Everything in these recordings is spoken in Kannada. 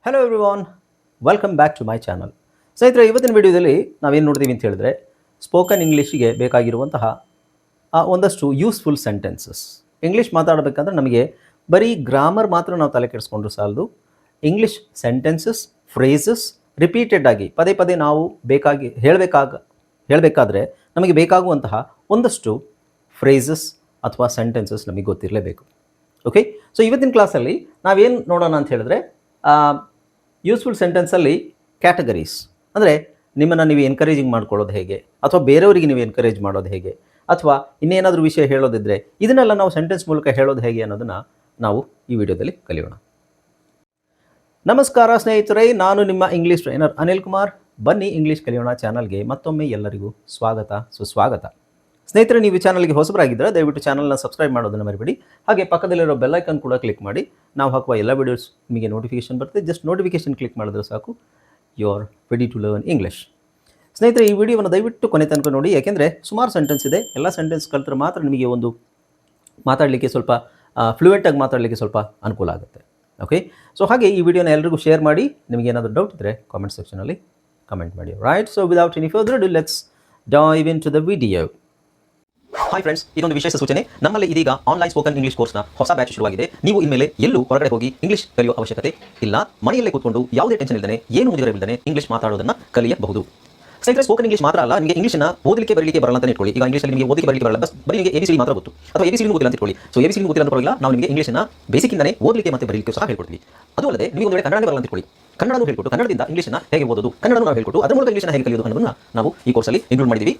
Hello everyone, welcome back to my channel. ಸ್ನೇಹಿತರೆ, ಇವತ್ತಿನ ವಿಡಿಯೋದಲ್ಲಿ ನಾವೇನು ನೋಡ್ತೀವಿ ಅಂತ ಹೇಳಿದ್ರೆ, ಸ್ಪೋಕನ್ ಇಂಗ್ಲೀಷಿಗೆ ಬೇಕಾಗಿರುವಂತಹ ಒಂದಷ್ಟು ಯೂಸ್ಫುಲ್ ಸೆಂಟೆನ್ಸಸ್. ಇಂಗ್ಲೀಷ್ ಮಾತಾಡಬೇಕಂದ್ರೆ ನಮಗೆ ಬರೀ ಗ್ರಾಮರ್ ಮಾತ್ರ ನಾವು ತಲೆ ಕೆಡಿಸ್ಕೊಂಡ್ರು ಸಾಲದು. ಇಂಗ್ಲೀಷ್ ಸೆಂಟೆನ್ಸಸ್, ಫ್ರೇಸಸ್ ರಿಪೀಟೆಡ್ ಆಗಿ ಪದೇ ಪದೇ ನಾವು ಹೇಳಬೇಕಾದ್ರೆ ನಮಗೆ ಬೇಕಾಗುವಂತಹ ಒಂದಷ್ಟು ಫ್ರೇಸಸ್ ಅಥವಾ ಸೆಂಟೆನ್ಸಸ್ ನಮಗೆ ಗೊತ್ತಿರಲೇಬೇಕು. ಓಕೆ, ಸೊ ಇವತ್ತಿನ ಕ್ಲಾಸಲ್ಲಿ ನಾವೇನು ನೋಡೋಣ ಅಂತ ಹೇಳಿದ್ರೆ, ಯೂಸ್ಫುಲ್ ಸೆಂಟೆನ್ಸಲ್ಲಿ ಕ್ಯಾಟಗರೀಸ್ ಅಂದರೆ ನಿಮ್ಮನ್ನು ನೀವು ಎನ್ಕರೇಜಿಂಗ್ ಮಾಡ್ಕೊಳ್ಳೋದು ಹೇಗೆ, ಅಥವಾ ಬೇರೆಯವರಿಗೆ ನೀವು ಎನ್ಕರೇಜ್ ಮಾಡೋದು ಹೇಗೆ, ಅಥವಾ ಇನ್ನೇನಾದರೂ ವಿಷಯ ಹೇಳೋದಿದ್ದರೆ ಇದನ್ನೆಲ್ಲ ನಾವು ಸೆಂಟೆನ್ಸ್ ಮೂಲಕ ಹೇಳೋದು ಹೇಗೆ ಅನ್ನೋದನ್ನು ನಾವು ಈ ವಿಡಿಯೋದಲ್ಲಿ ಕಲಿಯೋಣ. ನಮಸ್ಕಾರ ಸ್ನೇಹಿತರೆ, ನಾನು ನಿಮ್ಮ ಇಂಗ್ಲೀಷ್ ಟ್ರೈನರ್ ಅನಿಲ್ ಕುಮಾರ್. ಬನ್ನಿ ಇಂಗ್ಲೀಷ್ ಕಲಿಯೋಣ ಚಾನಲ್ಗೆ ಮತ್ತೊಮ್ಮೆ ಎಲ್ಲರಿಗೂ ಸ್ವಾಗತ, ಸುಸ್ವಾಗತ. ಸ್ನೇಹಿತರೆ, ನೀವು ಈ ಚಾನಲ್ಗೆ ಹೊಸಬರಾಗಿದ್ದರೆ ದಯವಿಟ್ಟು ಚಾನಲ್ನ ಸಬ್ಸ್ಕ್ರೈಬ್ ಮಾಡೋದನ್ನು ಮರಿಬೇಡಿ. ಹಾಗೆ ಪಕ್ಕದಲ್ಲಿರೋ ಬೆಲ್ಲೈಕನ್ ಕೂಡ ಕ್ಲಿಕ್ ಮಾಡಿ. ನಾವು ಹಾಕುವ ಎಲ್ಲ ವೀಡಿಯೋಸ್ ನಿಮಗೆ ನೋಟಿಫಿಕೇಶನ್ ಬರುತ್ತೆ. ಜಸ್ಟ್ ನೋಟಿಫಿಕೇಶನ್ ಕ್ಲಿಕ್ ಮಾಡಿದ್ರೆ ಸಾಕು, you are ready to learn English. ಸ್ನೇಹಿತರೆ, ಈ ವಿಡಿಯೋವನ್ನು ದಯವಿಟ್ಟು ಕೊನೆ ತನಕ ನೋಡಿ, ಯಾಕೆಂದರೆ ಸುಮಾರು ಸೆಂಟೆನ್ಸ್ ಇದೆ. ಎಲ್ಲ ಸೆಂಟೆನ್ಸ್ ಕಲಿತ್ರೆ ಮಾತ್ರ ನಿಮಗೆ ಒಂದು ಮಾತಾಡಲಿಕ್ಕೆ ಸ್ವಲ್ಪ ಫ್ಲೂಯೆಂಟಾಗಿ ಮಾತಾಡಲಿಕ್ಕೆ ಸ್ವಲ್ಪ ಅನುಕೂಲ ಆಗುತ್ತೆ. ಓಕೆ, ಸೊ ಹಾಗೆ ಈ ವಿಡಿಯೋನ ಎಲ್ಲರಿಗೂ ಶೇರ್ ಮಾಡಿ. ನಿಮಗೆ ಏನಾದರೂ ಡೌಟ್ ಇದ್ದರೆ ಕಾಮೆಂಟ್ ಸೆಕ್ಷನಲ್ಲಿ ಕಮೆಂಟ್ ಮಾಡಿ. Right, so without any further do let's dive in to the video. Hi friends, ಇದೊಂದು ವಿಶೇಷ ಸೂಚನೆ. ನಮ್ಮಲ್ಲಿ ಇದೀಗ ಆನ್ಲೈನ್ ಸ್ಪೋಕನ್ ಇಂಗ್ಲಿಷ್ ಕೋರ್ಸ್ನ ಹೊಸ ಬ್ಯಾಚ್ ಶುರುವಾಗಿದೆ. ನೀವು ಇನ್ಮೇಲೆ ಎಲ್ಲೂ ಹೊರಗಡೆ ಹೋಗಿ ಇಂಗ್ಲಿಷ್ ಕಲಿಯುವ ಅವಶ್ಯಕತೆ ಇಲ್ಲ. ಮನೆಯಲ್ಲೇ ಕೂತ್ಕೊಂಡು ಯಾವುದೇ ಟೆನ್ಷನ್ ಇಲ್ಲದೆ, ಏನು ಮುಗಿದಿರಬಿಲ್ಲದೆ ಇಂಗ್ಲಿಷ್ ಮಾತಾಡೋದನ್ನು ಕಲಿಯಬಹುದು. ಸ್ನೇಹಿತರೆ, ಸ್ಪೋಕನ್ ಇಂಗ್ಲಿಷ್ ಮಾತ್ರ ಅಲ್ಲ, ನಿಮಗೆ ಇಂಗ್ಲಿಷ್ನ ಓದಲಿಕ್ಕೆ ಬರಲಿಕ್ಕೆ ಬರಲ್ಲ ಅಂತ ಇಟ್ಕೊಳ್ಳಿ. ಈಗ ಇಂಗ್ಲಿಷಲ್ಲಿ ನಿಮಗೆ ಓದಲಿಕ್ಕೆ ಬರಲಿಕ್ಕೆ ಬರಲ್ಲ, ಬರೀ ನಿಮಗೆ ABCD ಮಾತ್ರ ಗೊತ್ತು, ಅಥವಾ ABCD ಗೊತ್ತಿಲ್ಲ ಅಂತ ಇಟ್ಕೊಳ್ಳಿ. ಸೊ ABCD ಗೊತ್ತಿಲ್ಲ ಅಂತ ಪರವಾಗಿಲ್ಲ, ನಾವು ನಿಮಗೆ ಇಂಗ್ಲಿಷ್ನ ಬೇಸಿಕ್ಕಿಂದನೇ ಓದಲಿಕ್ಕೆ ಮತ್ತು ಬರಲಿಕ್ಕೆ ಸಹ ಹೇಳ್ಕೊಡ್ತೀವಿ. ಅದು ಅಲ್ಲದೆ ನೀವು ಒಂದು ವೇಳೆ ಕನ್ನಡ ಬರಲ್ಲ ಅಂತ ಇಟ್ಕೊಳ್ಳಿ, ಕನ್ನಡನೂ ಹೇಳ್ಕೊಟ್ಟು ಕನ್ನಡದಿಂದ ಇಂಗ್ಲಿಷ್ನ ಹೇಗೆ ಓದೋದು, ಕನ್ನಡನೂ ನಾವು ಹೇಳ್ಕೊಟ್ಟು ಅದರ ಮೂಲಕ ಇಂಗ್ಲಿಷ್ನ ಹೇಗೆ ಕಲಿಯೋದು ಅನ್ನೋದನ್ನು ನಾವು ಈ ಕೋರ್ಸಲ್ಲಿ ಇನ್ಕ್ಲೂಡ್ ಮಾಡಿದ್ದೀವಿ.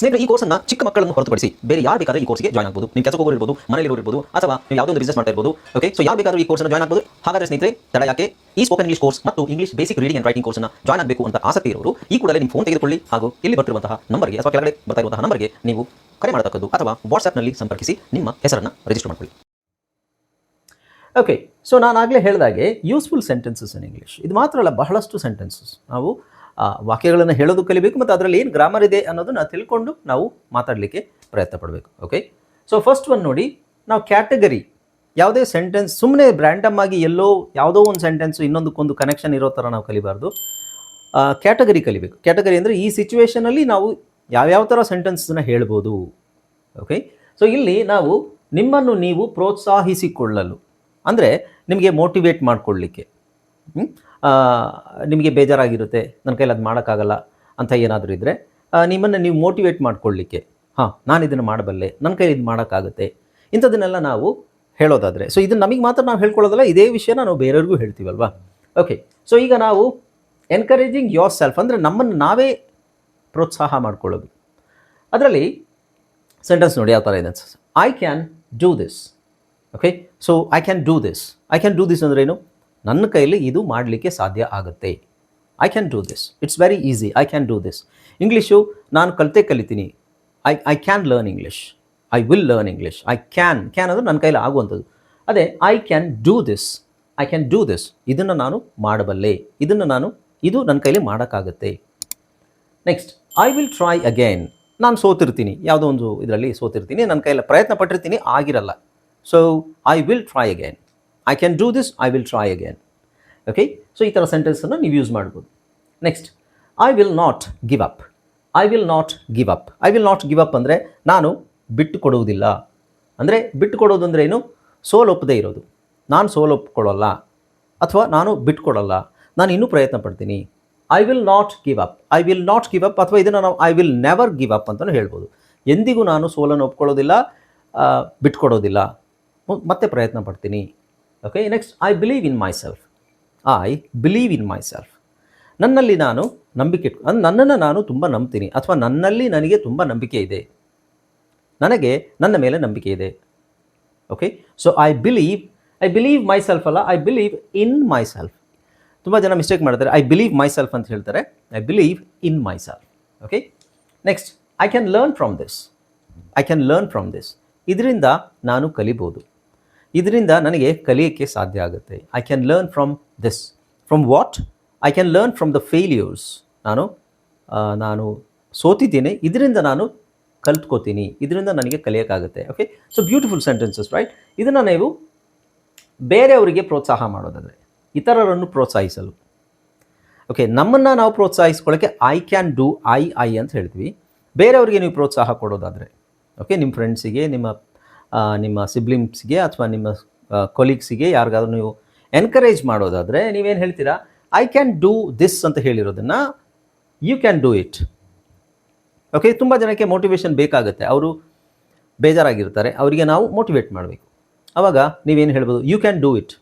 ಸ್ನೇಹಿತರೆ, ಈ ಕೋರ್ಸನ್ನು ಚಿಕ್ಕ ಮಕ್ಕಳನ್ನು ಹೊರತುಪಡಿಸಿ ಬೇರೆ ಯಾರು ಬೇಕಾದ್ರೆ ಈ ಕೋರ್ಸ್ಗೆ ಜಾಯ್ನ್ ಆಗ್ಬೋದು. ನೀವು ಕೆಲಸಕ್ಕೆ ಹೋಗಿರ್ಬೋದು, ಮನೆಯಲ್ಲಿ ಇರ್ಬೋದು, ಅಥವಾ ನೀವು ಯಾವುದೋ ಒಂದು ಬಿಸ್ನೆಸ್ ಮಾಡ್ತಾ ಇರ್ಬೋದು. ಓಕೆ, ಸೊ ಯಾರು ಬೇಕಾದರೂ ಈ ಕೋರ್ಸ್ನ ಜಾಯ್ನ್ ಆಗ್ಬೋದು. ಹಾಗಾದರೆ ಸ್ನೇಹಿತರೆ, ತಡ ಯಾಕೆ? ಈ ಸ್ಪೋಕನ್ ಇಂಗ್ಲಿಷ್ ಕೋರ್ಸ್ ಮತ್ತು English basic reading and writing ಕೋರ್ಸ್ನ ಜಾಯ್ನ್ ಆಗಬೇಕು ಅಂತ ಆಸಕ್ತಿ ಇರೋರು ಈ ಕೂಡಲೇ ನಿಮ್ಮ ಫೋನ್ ತೆಗೆದುಕೊಳ್ಳಿ, ಹಾಗೂ ಇಲ್ಲಿ ಬರ್ತಿರುವಂತಹ ನಂಬರ್ಗೆ ಅಥವಾ ಕೆಳಗಡೆ ಬರ್ತಾ ಇರುವಂತಹ ನಂಬರ್ಗೆ ನೀವು ಕರೆ ಮಾಡತಕ್ಕದ್ದು, ಅಥವಾ ವಾಟ್ಸ್ಆ್ಯಪ್ನಲ್ಲಿ ಸಂಪರ್ಕಿಸಿ ನಿಮ್ಮ ಹೆಸರನ್ನು ರಿಜಿಸ್ಟರ್ ಮಾಡಿಕೊಳ್ಳಿ. ಓಕೆ, ಸೊ ನಾನಾಗಲೇ ಹೇಳಿದಾಗೆ ಯೂಸ್ಫುಲ್ ಸೆಂಟೆನ್ಸಸ್ ಇನ್ ಇಂಗ್ಲೀಷ್, ಇದು ಮಾತ್ರ ಅಲ್ಲ, ಬಹಳಷ್ಟು ಸೆಂಟೆನ್ಸಸ್ ನಾವು ವಾಕ್ಯಗಳನ್ನು ಹೇಳೋದು ಕಲಿಬೇಕು, ಮತ್ತು ಅದರಲ್ಲಿ ಏನು ಗ್ರಾಮರ್ ಇದೆ ಅನ್ನೋದನ್ನು ತಿಳ್ಕೊಂಡು ನಾವು ಮಾತಾಡಲಿಕ್ಕೆ ಪ್ರಯತ್ನ ಪಡಬೇಕು. ಓಕೆ, ಸೊ ಫಸ್ಟ್ ಒನ್ ನೋಡಿ, ನಾವು ಕ್ಯಾಟಗರಿ, ಯಾವುದೇ ಸೆಂಟೆನ್ಸ್ ಸುಮ್ಮನೆ ಬ್ರ್ಯಾಂಡಮ್ ಆಗಿ ಎಲ್ಲೋ ಯಾವುದೋ ಒಂದು ಸೆಂಟೆನ್ಸು ಇನ್ನೊಂದಕ್ಕೊಂದು ಕನೆಕ್ಷನ್ ಇರೋ ಥರ ನಾವು ಕಲಿಬಾರ್ದು. ಕ್ಯಾಟಗರಿ ಕಲಿಬೇಕು. ಕ್ಯಾಟಗರಿ ಅಂದರೆ ಈ ಸಿಚುವೇಷನಲ್ಲಿ ನಾವು ಯಾವ್ಯಾವ ಥರ ಸೆಂಟೆನ್ಸನ್ನು ಹೇಳ್ಬೋದು. ಓಕೆ, ಸೊ ಇಲ್ಲಿ ನಾವು ನಿಮ್ಮನ್ನು ನೀವು ಪ್ರೋತ್ಸಾಹಿಸಿಕೊಳ್ಳಲು, ಅಂದರೆ ನಿಮಗೆ ಮೋಟಿವೇಟ್ ಮಾಡಿಕೊಳ್ಳಲಿಕ್ಕೆ, ನಿಮಗೆ ಬೇಜಾರಾಗಿರುತ್ತೆ, ನನ್ನ ಕೈಲಿ ಅದು ಮಾಡೋಕ್ಕಾಗಲ್ಲ ಅಂತ ಏನಾದರೂ ಇದ್ದರೆ ನಿಮ್ಮನ್ನು ನೀವು ಮೋಟಿವೇಟ್ ಮಾಡಿಕೊಳ್ಳಲಿಕ್ಕೆ, ನಾನು ಇದನ್ನು ಮಾಡಬಲ್ಲೆ, ನನ್ನ ಕೈಲಿ ಇದು ಮಾಡೋಕ್ಕಾಗುತ್ತೆ, ಇಂಥದ್ದನ್ನೆಲ್ಲ ನಾವು ಹೇಳೋದಾದರೆ, ಸೊ ಇದನ್ನು ನಮಗೆ ಮಾತ್ರ ನಾವು ಹೇಳ್ಕೊಳ್ಳೋದಲ್ಲ, ಇದೇ ವಿಷಯನ ನಾವು ಬೇರೆಯವ್ರಿಗೂ ಹೇಳ್ತೀವಲ್ವಾ. ಓಕೆ, ಸೊ ಈಗ ನಾವು ಎನ್ಕರೇಜಿಂಗ್ ಯೋರ್ ಸೆಲ್ಫ್ ಅಂದರೆ ನಮ್ಮನ್ನು ನಾವೇ ಪ್ರೋತ್ಸಾಹ ಮಾಡಿಕೊಳ್ಳೋದು. ಅದರಲ್ಲಿ ಸೆಂಟೆನ್ಸ್ ನೋಡಿ ಯಾವ ಥರ ಇದೆ. I can do this. Okay, so I can do this. I can do this ಅಂದರೆ ಏನು? ನನ್ನ ಕೈಲಿ ಇದು ಮಾಡಲಿಕ್ಕೆ ಸಾಧ್ಯ ಆಗುತ್ತೆ. I can do this, it's very easy. I can do this. English ನಾನು ಕಲಿತೀನಿ. I can learn English, I will learn English. I can ಅಂದರೆ ನನ್ನ ಕೈಲಿ ಆಗುವಂಥದ್ದು. ಅದೇ I can do this, I can do this, ಇದನ್ನು ನಾನು ಮಾಡಬಲ್ಲೆ, ಇದು ನನ್ನ ಕೈಲಿ ಮಾಡೋಕ್ಕಾಗುತ್ತೆ. Next, I will try again. ನಾನು ಸೋತಿರ್ತೀನಿ, ಯಾವುದೋ ಒಂದು ಇದರಲ್ಲಿ ಸೋತಿರ್ತೀನಿ, ನನ್ನ ಕೈಯಲ್ಲಿ ಪ್ರಯತ್ನ ಪಟ್ಟಿರ್ತೀನಿ, ಆಗಿರಲ್ಲ. So I will try again. I can do this, I will try again. Okay, so ಈ ಥರ ಸೆಂಟೆನ್ಸನ್ನು ನೀವು ಯೂಸ್ ಮಾಡ್ಬೋದು. Next, I will not give up. I will not give up. I will not give up ಅಂದರೆ ನಾನು ಬಿಟ್ಟು ಕೊಡುವುದಿಲ್ಲ. ಅಂದರೆ ಬಿಟ್ಟು ಕೊಡೋದು ಅಂದರೆ ಏನು? ಸೋಲೊಪ್ಪದೇ ಇರೋದು. ನಾನು ಸೋಲೊಪ್ಕೊಳ್ಳಲ್ಲ, ಅಥವಾ ನಾನು ಬಿಟ್ಕೊಡಲ್ಲ, ನಾನು ಇನ್ನೂ ಪ್ರಯತ್ನ ಪಡ್ತೀನಿ. I will not give up. I will not give up, ಅಥವಾ ಇದನ್ನು ನಾವು I will never give up ಅಂತಲೂ ಹೇಳ್ಬೋದು. ಎಂದಿಗೂ ನಾನು ಸೋಲನ್ನು ಒಪ್ಕೊಳ್ಳೋದಿಲ್ಲ, ಬಿಟ್ಕೊಡೋದಿಲ್ಲ, ಮತ್ತೆ ಪ್ರಯತ್ನ ಪಡ್ತೀನಿ. Okay, next, I believe in my self. I believe in myself. ನನ್ನಲ್ಲಿ ನಾನು ನಂಬಿಕೆ ನನ್ನನ್ನು ನಾನು ತುಂಬ ನಂಬ್ತೀನಿ, ಅಥವಾ ನನ್ನಲ್ಲಿ ನನಗೆ ತುಂಬ ನಂಬಿಕೆ ಇದೆ, ನನಗೆ ನನ್ನ ಮೇಲೆ ನಂಬಿಕೆ ಇದೆ. Okay, so I believe myself ಅಲ್ಲ, I believe in myself. ತುಂಬ ಜನ ಮಿಸ್ಟೇಕ್ ಮಾಡ್ತಾರೆ, ಐ ಬಿಲೀವ್ ಮೈ ಸೆಲ್ಫ್ ಅಂತ ಹೇಳ್ತಾರೆ, I believe in myself. Okay, next, I can learn from this. I can learn from this. ಇದರಿಂದ ನಾನು ಕಲಿಬೋದು, ಇದರಿಂದ ನನಗೆ ಕಲಿಯೋಕ್ಕೆ ಸಾಧ್ಯ ಆಗುತ್ತೆ. I can learn from this. From what? I can learn from the failures. ನಾನು ಸೋತಿದ್ದೀನಿ, ಇದರಿಂದ ನಾನು ಕಲ್ತ್ಕೋತೀನಿ, ಇದರಿಂದ ನನಗೆ ಕಲಿಯೋಕ್ಕಾಗುತ್ತೆ. Okay, so beautiful sentences, right? ಇದನ್ನು ನೀವು ಬೇರೆಯವರಿಗೆ ಪ್ರೋತ್ಸಾಹ ಮಾಡೋದಾದರೆ, ಇತರರನ್ನು ಪ್ರೋತ್ಸಾಹಿಸಲು. ಓಕೆ, ನಮ್ಮನ್ನು ನಾವು ಪ್ರೋತ್ಸಾಹಿಸ್ಕೊಳ್ಳೋಕ್ಕೆ ಐ ಕ್ಯಾನ್ ಡೂ, ಐ ಅಂತ ಹೇಳ್ತೀವಿ. ಬೇರೆಯವರಿಗೆ ನೀವು ಪ್ರೋತ್ಸಾಹ ಕೊಡೋದಾದರೆ, ಓಕೆ, ನಿಮ್ಮ ಫ್ರೆಂಡ್ಸಿಗೆ, ನಿಮ್ಮ ಸಿಬ್ಲಿಂಗ್ಸ್ಗೆ ಅಥವಾ ನಿಮ್ಮ ಕೊಲೀಗ್ಸಿಗೆ ಯಾರಿಗಾದ್ರೂ ನೀವು ಎನ್ಕರೇಜ್ ಮಾಡೋದಾದರೆ ನೀವೇನು ಹೇಳ್ತೀರಾ? ಐ ಕ್ಯಾನ್ ಡೂ ದಿಸ್ ಅಂತ ಹೇಳಿರೋದನ್ನು you can do it. Okay, ತುಂಬ ಜನಕ್ಕೆ ಮೋಟಿವೇಶನ್ ಬೇಕಾಗುತ್ತೆ. ಅವರು ಬೇಜಾರಾಗಿರ್ತಾರೆ, ಅವರಿಗೆ ನಾವು ಮೋಟಿವೇಟ್ ಮಾಡಬೇಕು. ಆವಾಗ ನೀವೇನು ಹೇಳ್ಬೋದು? You can do it.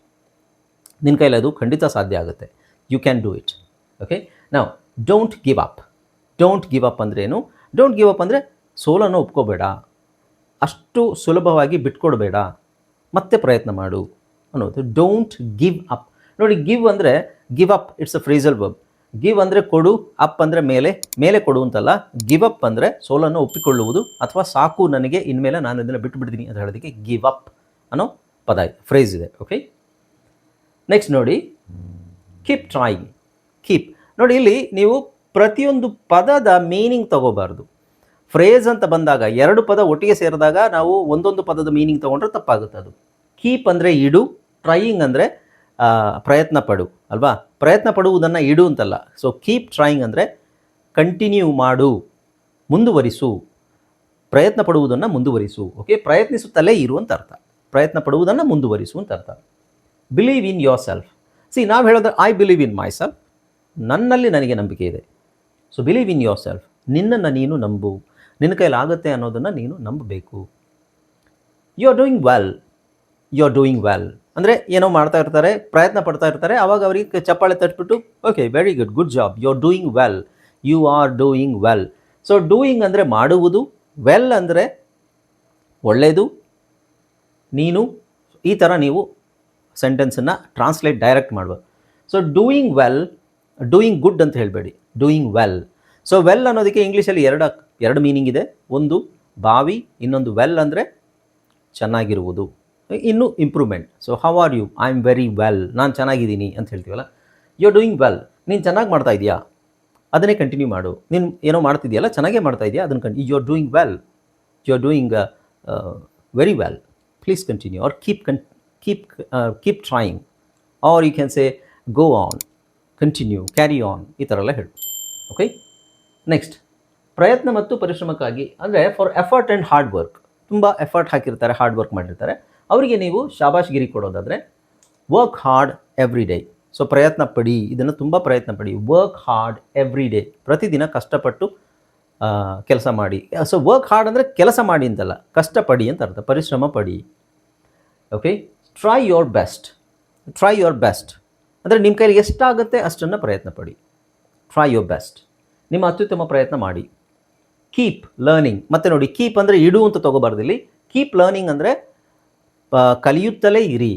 ನಿನ್ನ ಕೈಲಿ ಅದು ಖಂಡಿತ ಸಾಧ್ಯ ಆಗುತ್ತೆ. You can do it. Okay, ನಾವು don't give up. Don't give up ಅಂದರೆ ಏನು? ಡೋಂಟ್ ಗಿವ್ ಅಪ್ ಅಂದರೆ ಸೋಲನ್ನು ಒಪ್ಕೋಬೇಡ, ಅಷ್ಟು ಸುಲಭವಾಗಿ ಬಿಟ್ಕೊಡ್ಬೇಡ, ಮತ್ತೆ ಪ್ರಯತ್ನ ಮಾಡು ಅನ್ನೋದು. Don't give up. ನೋಡಿ, ಗಿವ್ ಅಂದರೆ give up, it's a phrasal verb. Give ಅಂದರೆ ಕೊಡು, ಅಪ್ ಅಂದರೆ ಮೇಲೆ ಕೊಡು ಅಂತಲ್ಲ. ಗಿವ್ ಅಪ್ ಅಂದರೆ ಸೋಲನ್ನು ಒಪ್ಪಿಕೊಳ್ಳುವುದು, ಅಥವಾ ಸಾಕು ನನಗೆ, ಇನ್ಮೇಲೆ ನಾನು ಇದನ್ನು ಬಿಟ್ಟು ಬಿಡ್ತೀನಿ ಅಂತ ಹೇಳೋದಕ್ಕೆ ಗಿವ್ ಅಪ್ ಅನ್ನೋ ಪದ ಫ್ರೇಸ್ ಇದೆ. ಓಕೆ, ನೆಕ್ಸ್ಟ್ ನೋಡಿ, ಕೀಪ್ ಟ್ರೈಯಿಂಗ್. ಕೀಪ್ ನೋಡಿ, ಇಲ್ಲಿ ನೀವು ಪ್ರತಿಯೊಂದು ಪದದ ಮೀನಿಂಗ್ ತಗೋಬಾರ್ದು. ಫ್ರೇಸ್ ಅಂತ ಬಂದಾಗ ಎರಡು ಪದ ಒಟ್ಟಿಗೆ ಸೇರಿದಾಗ ನಾವು ಒಂದೊಂದು ಪದದ ಮೀನಿಂಗ್ ತೊಗೊಂಡ್ರೆ ತಪ್ಪಾಗುತ್ತೆ. ಅದು ಕೀಪ್ ಅಂದರೆ ಇಡು, ಟ್ರೈಯಿಂಗ್ ಅಂದರೆ ಪ್ರಯತ್ನ ಪಡು ಅಲ್ವಾ? ಪ್ರಯತ್ನ ಪಡುವುದನ್ನು ಇಡು ಅಂತಲ್ಲ. ಸೊ ಕೀಪ್ ಟ್ರೈಯಿಂಗ್ ಅಂದರೆ ಕಂಟಿನ್ಯೂ ಮಾಡು, ಮುಂದುವರಿಸು, ಪ್ರಯತ್ನ ಪಡುವುದನ್ನು ಮುಂದುವರಿಸು. ಓಕೆ, ಪ್ರಯತ್ನಿಸುತ್ತಲೇ ಇರು ಅಂತ ಅರ್ಥ. ಪ್ರಯತ್ನ ಪಡುವುದನ್ನು ಮುಂದುವರಿಸು ಅಂತ ಅರ್ಥ. Believe in yourself. ನಾವು ಹೇಳೋದು I believe in myself, ನನ್ನಲ್ಲಿ ನನಗೆ ನಂಬಿಕೆ ಇದೆ. So believe in yourself, ನಿನ್ನನ್ನು ನೀನು ನಂಬು, ನಿನ್ನ ಕೈಲಾಗುತ್ತೆ ಅನ್ನೋದನ್ನು ನೀನು ನಂಬಬೇಕು. You are doing well. You are doing well ಅಂದರೆ ಏನೋ ಮಾಡ್ತಾ ಇರ್ತಾರೆ, ಪ್ರಯತ್ನ ಪಡ್ತಾ ಇರ್ತಾರೆ, ಆವಾಗ ಅವರಿಗೆ ಚಪ್ಪಾಳೆ ತಟ್ಬಿಟ್ಟು okay very good, good job, you are doing well, you are doing well. So doing ಅಂದರೆ ಮಾಡುವುದು, ವೆಲ್ ಅಂದರೆ ಒಳ್ಳೆಯದು, ನೀನು, ಈ ಥರ ನೀವು ಸೆಂಟೆನ್ಸನ್ನು ಟ್ರಾನ್ಸ್ಲೇಟ್ ಡೈರೆಕ್ಟ್ ಮಾಡ್ಬೋದು. So doing well, doing good ಅಂತ ಹೇಳಬೇಡಿ, ಡೂಯಿಂಗ್ ವೆಲ್. ಸೊ ವೆಲ್ ಅನ್ನೋದಕ್ಕೆ ಇಂಗ್ಲೀಷಲ್ಲಿ ಎರಡು ಮೀನಿಂಗ್ ಇದೆ. ಒಂದು ಬಾವಿ, ಇನ್ನೊಂದು ವೆಲ್ ಅಂದರೆ ಚೆನ್ನಾಗಿರುವುದು, ಇನ್ನು improvement. So how are you? I am very well, ನಾನು ಚೆನ್ನಾಗಿದ್ದೀನಿ ಅಂತ ಹೇಳ್ತೀವಲ್ಲ. ಯು ಆರ್ ಡೂಯಿಂಗ್ ವೆಲ್, ನೀನು ಚೆನ್ನಾಗಿ ಮಾಡ್ತಾ ಇದೆಯಾ, ಅದನ್ನೇ ಕಂಟಿನ್ಯೂ ಮಾಡು. ನೀನು ಏನೋ ಮಾಡ್ತಿದೆಯಲ್ಲ, ಚೆನ್ನಾಗೇ ಮಾಡ್ತಾ ಇದೆಯಾ, ಅದನ್ನು you are doing well, you are doing very well, please continue, or keep trying, or you can say go on, continue, carry on, ಈ ಥರ ಎಲ್ಲ ಹೇಳು. ಓಕೆ, ನೆಕ್ಸ್ಟ್ ಪ್ರಯತ್ನ ಮತ್ತು ಪರಿಶ್ರಮಕ್ಕಾಗಿ ಅಂದರೆ for effort and hard work. ತುಂಬ ಎಫರ್ಟ್ ಹಾಕಿರ್ತಾರೆ, ಹಾರ್ಡ್ ವರ್ಕ್ ಮಾಡಿರ್ತಾರೆ, ಅವರಿಗೆ ನೀವು ಶಾಬಾಷ್ಗಿರಿ ಕೊಡೋದಾದರೆ work hard every day. So ಪ್ರಯತ್ನ ಪಡಿ, ಇದನ್ನು ತುಂಬ ಪ್ರಯತ್ನ ಪಡಿ. ವರ್ಕ್ ಹಾರ್ಡ್ ಎವ್ರಿ ಡೇ, ಪ್ರತಿದಿನ ಕಷ್ಟಪಟ್ಟು ಕೆಲಸ ಮಾಡಿ. ಸೊ ವರ್ಕ್ ಹಾರ್ಡ್ ಅಂದರೆ ಕೆಲಸ ಮಾಡಿ ಅಂತಲ್ಲ, ಕಷ್ಟಪಡಿ ಅಂತ ಅರ್ಥ, ಪರಿಶ್ರಮ ಪಡಿ. Okay, try your best. Try your best ಅಂದರೆ ನಿಮ್ಮ ಕೈಲಿ ಎಷ್ಟಾಗುತ್ತೆ ಅಷ್ಟನ್ನು ಪ್ರಯತ್ನ ಪಡಿ. ಟ್ರೈ ಯೋರ್ ಬೆಸ್ಟ್, ನಿಮ್ಮ ಅತ್ಯುತ್ತಮ ಪ್ರಯತ್ನ ಮಾಡಿ. Keep learning. ಮತ್ತು ನೋಡಿ, ಕೀಪ್ ಅಂದರೆ ಇಡು ಅಂತ ತೊಗೋಬಾರ್ದು ಇಲ್ಲಿ. ಕೀಪ್ ಲರ್ನಿಂಗ್ ಅಂದರೆ ಕಲಿಯುತ್ತಲೇ ಇರಿ,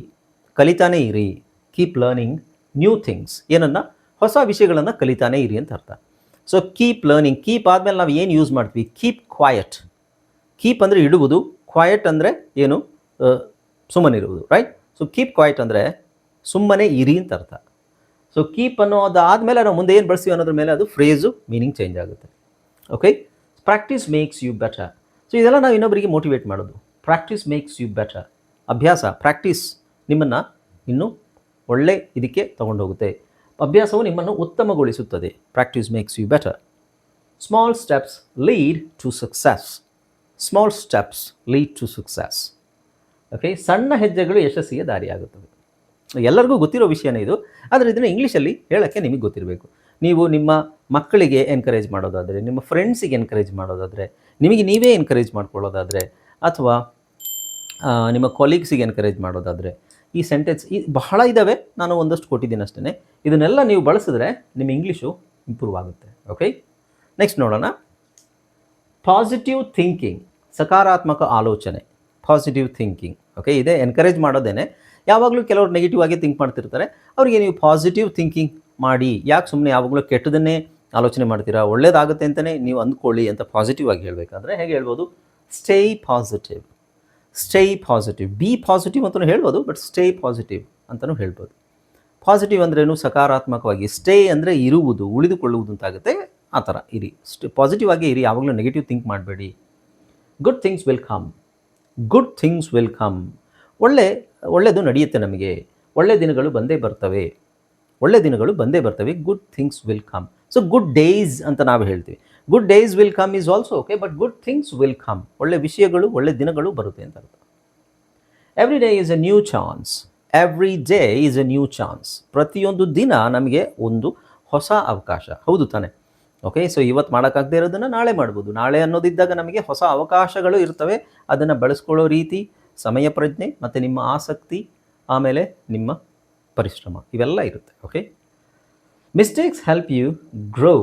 ಕಲಿತಾನೇ ಇರಿ. ಕೀಪ್ ಲರ್ನಿಂಗ್ ನ್ಯೂ ಥಿಂಗ್ಸ್, ಏನನ್ನು, ಹೊಸ ವಿಷಯಗಳನ್ನು ಕಲಿತಾನೇ ಇರಿ ಅಂತ ಅರ್ಥ. So keep learning. ಕೀಪ್ ಆದಮೇಲೆ ನಾವು ಏನು ಯೂಸ್ ಮಾಡ್ತೀವಿ? Keep quiet. ಕೀಪ್ ಅಂದರೆ ಇಡುವುದು, ಕ್ವಾಯಟ್ ಅಂದರೆ ಏನು, ಸುಮ್ಮನಿರುವುದು, ರೈಟ್? ಸೊ ಕೀಪ್ ಕ್ವಾಯಟ್ ಅಂದರೆ ಸುಮ್ಮನೆ ಇರಿ ಅಂತ ಅರ್ಥ. ಸೊ ಕೀಪ್ ಅನ್ನೋದಾದಮೇಲೆ ನಾವು ಮುಂದೆ ಏನು ಬಳಸ್ತೀವಿ ಅನ್ನೋದ್ರ ಮೇಲೆ ಅದು ಫ್ರೇಸು ಮೀನಿಂಗ್ ಚೇಂಜ್ ಆಗುತ್ತೆ. Okay, practice makes you better. So ಇದೆಲ್ಲ ನಾವು ಇನ್ನೊಬ್ಬರಿಗೆ ಮೋಟಿವೇಟ್ ಮಾಡೋದು. Practice makes you better. ಅಭ್ಯಾಸ, ಪ್ರಾಕ್ಟೀಸ್ ನಿಮ್ಮನ್ನು ಇನ್ನೂ ಒಳ್ಳೆ ಇದಕ್ಕೆ ತಗೊಂಡೋಗುತ್ತೆ. ಅಭ್ಯಾಸವು ನಿಮ್ಮನ್ನು ಉತ್ತಮಗೊಳಿಸುತ್ತದೆ. Practice makes you better. Small steps lead to success. Small steps lead to success. Okay, ಸಣ್ಣ ಹೆಜ್ಜೆಗಳು ಯಶಸ್ಸಿಗೆ ದಾರಿಯಾಗುತ್ತವೆ. ಎಲ್ಲರಿಗೂ ಗೊತ್ತಿರೋ ವಿಷಯನೇ ಇದು, ಆದರೆ ಇದನ್ನು ಇಂಗ್ಲೀಷಲ್ಲಿ ಹೇಳೋಕ್ಕೆ ನಿಮಗೆ ಗೊತ್ತಿರಬೇಕು. ನೀವು ನಿಮ್ಮ ಮಕ್ಕಳಿಗೆ ಎನ್ಕರೇಜ್ ಮಾಡೋದಾದರೆ, ನಿಮ್ಮ ಫ್ರೆಂಡ್ಸಿಗೆ ಎನ್ಕರೇಜ್ ಮಾಡೋದಾದರೆ, ನಿಮಗೆ ನೀವೇ ಎನ್ಕರೇಜ್ ಮಾಡ್ಕೊಳ್ಳೋದಾದರೆ, ಅಥವಾ ನಿಮ್ಮ ಕೊಲೀಗ್ಸಿಗೆ ಎನ್ಕರೇಜ್ ಮಾಡೋದಾದರೆ, ಈ ಸೆಂಟೆನ್ಸ್ ಬಹಳ ಇದ್ದಾವೆ, ನಾನು ಒಂದಷ್ಟು ಕೊಟ್ಟಿದ್ದೀನಿ ಅಷ್ಟೇ. ಇದನ್ನೆಲ್ಲ ನೀವು ಬಳಸಿದ್ರೆ ನಿಮ್ಮ ಇಂಗ್ಲೀಷು ಇಂಪ್ರೂವ್ ಆಗುತ್ತೆ. ಓಕೆ, ನೆಕ್ಸ್ಟ್ ನೋಡೋಣ. ಪಾಸಿಟಿವ್ ಥಿಂಕಿಂಗ್, ಸಕಾರಾತ್ಮಕ ಆಲೋಚನೆ. ಪಾಸಿಟಿವ್ ಥಿಂಕಿಂಗ್, ಓಕೆ, ಇದೇ ಎನ್ಕರೇಜ್ ಮಾಡೋದೇನೆ. ಯಾವಾಗಲೂ ಕೆಲವರು ನೆಗೆಟಿವ್ ಆಗಿ ಥಿಂಕ್ ಮಾಡ್ತಿರ್ತಾರೆ, ಅವರಿಗೆ ನೀವು ಪಾಸಿಟಿವ್ ಥಿಂಕಿಂಗ್ ಮಾಡಿ. ಯಾಕೆ ಸುಮ್ಮನೆ ಯಾವಾಗಲೂ ಕೆಟ್ಟದನ್ನೇ ಆಲೋಚನೆ ಮಾಡ್ತೀರಾ? ಒಳ್ಳೇದಾಗುತ್ತೆ ಅಂತಲೇ ನೀವು ಅಂದ್ಕೊಳ್ಳಿ ಅಂತ ಪಾಸಿಟಿವ್ ಆಗಿ ಹೇಳಬೇಕಾದ್ರೆ ಹೇಗೆ ಹೇಳ್ಬೋದು? Stay positive. Stay positive, B positive ಅಂತಲೂ ಹೇಳ್ಬೋದು, ಬಟ್ ಸ್ಟೇ ಪಾಸಿಟಿವ್ ಅಂತಲೂ ಹೇಳ್ಬೋದು. ಪಾಸಿಟಿವ್ ಅಂದ್ರೇನು? ಸಕಾರಾತ್ಮಕವಾಗಿ. ಸ್ಟೇ ಅಂದರೆ ಇರುವುದು, ಉಳಿದುಕೊಳ್ಳುವುದು ಅಂತಾಗುತ್ತೆ. ಆ ಥರ ಇರಿ, ಪಾಸಿಟಿವ್ ಆಗಿ ಇರಿ, ಯಾವಾಗಲೂ ನೆಗೆಟಿವ್ ಥಿಂಕ್ ಮಾಡಬೇಡಿ. Good things will come. Good things will come. ಒಳ್ಳೆಯದು ನಡೆಯುತ್ತೆ ನಮಗೆ. ಒಳ್ಳೆ ದಿನಗಳು ಬಂದೇ ಬರ್ತವೆ, ಒಳ್ಳೆ ದಿನಗಳು ಬಂದೇ ಬರ್ತವೆ. Good things will come. So good days ಅಂತ ನಾವು ಹೇಳ್ತೀವಿ. Good days will come is also okay, but good things will come. ಒಳ್ಳೆ ವಿಷಯಗಳು, ಒಳ್ಳೆ ದಿನಗಳು ಬರುತ್ತೆ ಅಂತ ಅರ್ಥ. Every day is A new chance. Every day is A new chance. ಪ್ರತಿಯೊಂದು ದಿನ ನಮಗೆ ಒಂದು ಹೊಸ ಅವಕಾಶ. ಹೌದು ತಾನೆ? ಓಕೆ, ಸೊ ಇವತ್ತು ಮಾಡೋಕ್ಕಾಗದೇ ಇರೋದನ್ನು ನಾಳೆ ಮಾಡ್ಬೋದು. ನಾಳೆ ಅನ್ನೋದಿದ್ದಾಗ ನಮಗೆ ಹೊಸ ಅವಕಾಶಗಳು ಇರ್ತವೆ. ಅದನ್ನು ಬಳಸ್ಕೊಳ್ಳೋ ರೀತಿ, ಸಮಯ ಪ್ರಜ್ಞೆ ಮತ್ತು ನಿಮ್ಮ ಆಸಕ್ತಿ, ಆಮೇಲೆ ನಿಮ್ಮ ಪರಿಶ್ರಮ ಇವೆಲ್ಲ ಇರುತ್ತೆ. Okay, mistakes help you grow.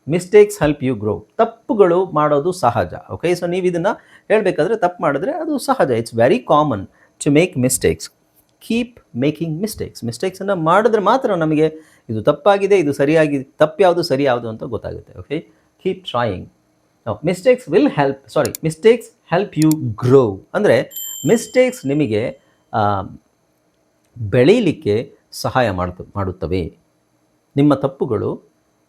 Mistakes help you grow. ತಪ್ಪುಗಳು ಮಾಡೋದು ಸಹಜ. ಓಕೆ, ಸೊ ನೀವು ಇದನ್ನು ಹೇಳಬೇಕಾದ್ರೆ ತಪ್ಪು ಮಾಡಿದ್ರೆ ಅದು ಸಹಜ. It's very common to make mistakes. Keep making mistakes. ಮಿಸ್ಟೇಕ್ಸನ್ನು ಮಾಡಿದ್ರೆ ಮಾತ್ರ ನಮಗೆ ಇದು ತಪ್ಪಾಗಿದೆ, ಇದು ಸರಿಯಾಗಿದೆ, ತಪ್ಪು ಯಾವುದು ಸರಿ ಯಾವುದು ಅಂತ ಗೊತ್ತಾಗುತ್ತೆ. Okay, keep trying. Mistakes will help, mistakes help you grow. ಅಂದರೆ ಮಿಸ್ಟೇಕ್ಸ್ ನಿಮಗೆ ಬೆಳೀಲಿಕ್ಕೆ ಸಹಾಯ ಮಾಡುತ್ತವೆ. ನಿಮ್ಮ ತಪ್ಪುಗಳು,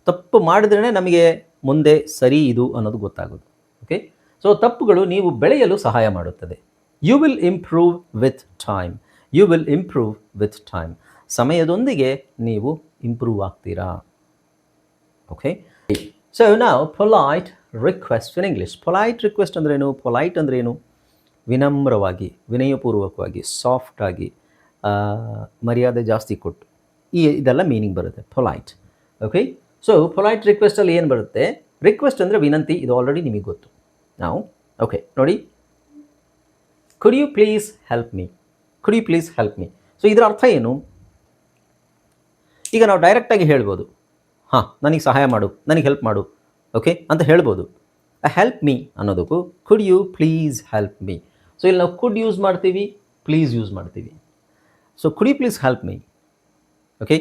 ತಪ್ಪು ಮಾಡಿದ್ರೇ ನಮಗೆ ಮುಂದೆ ಸರಿ ಇದು ಅನ್ನೋದು ಗೊತ್ತಾಗೋದು. ಓಕೆ, ಸೊ ತಪ್ಪುಗಳು ನೀವು ಬೆಳೆಯಲು ಸಹಾಯ ಮಾಡುತ್ತದೆ. You will improve with time. You will improve with time. ಸಮಯದೊಂದಿಗೆ ನೀವು ಇಂಪ್ರೂವ್ ಆಗ್ತೀರಾ. ಓಕೆ, ಸೊ ನಾವು polite request in English. Polite request ಅಂದ್ರೇನು? ಪೊಲೈಟ್ ಅಂದ್ರೇನು? ವಿನಮ್ರವಾಗಿ, ವಿನಯಪೂರ್ವಕವಾಗಿ, ಸಾಫ್ಟಾಗಿ, ಮರ್ಯಾದೆ ಜಾಸ್ತಿ ಕೊಟ್ಟು, ಇದೆಲ್ಲ ಮೀನಿಂಗ್ ಬರುತ್ತೆ ಪೊಲೈಟ್. ಓಕೆ, ಸೊ ಪೊಲೈಟ್ ರಿಕ್ವೆಸ್ಟಲ್ಲಿ ಏನು ಬರುತ್ತೆ? ರಿಕ್ವೆಸ್ಟ್ ಅಂದರೆ ವಿನಂತಿ, ಇದು ಆಲ್ರೆಡಿ ನಿಮಗೆ ಗೊತ್ತು. ನಾವು ಓಕೆ ನೋಡಿ, could you please help me. Could you please help me. So ಇದರ ಅರ್ಥ ಏನು? ಈಗ ನಾವು ಡೈರೆಕ್ಟಾಗಿ ಹೇಳ್ಬೋದು, ಹಾಂ ನನಗೆ ಸಹಾಯ ಮಾಡು, ನನಗೆ ಹೆಲ್ಪ್ ಮಾಡು, ಓಕೆ ಅಂತ ಹೇಳ್ಬೋದು. ಹೆಲ್ಪ್ ಮೀ ಅನ್ನೋದಕ್ಕೂ could you please help me. So ಇಲ್ಲಿ ನಾವು ಕುಡ್ ಯೂಸ್ ಮಾಡ್ತೀವಿ, ಪ್ಲೀಸ್ ಯೂಸ್ ಮಾಡ್ತೀವಿ. So could you please help me. Okay,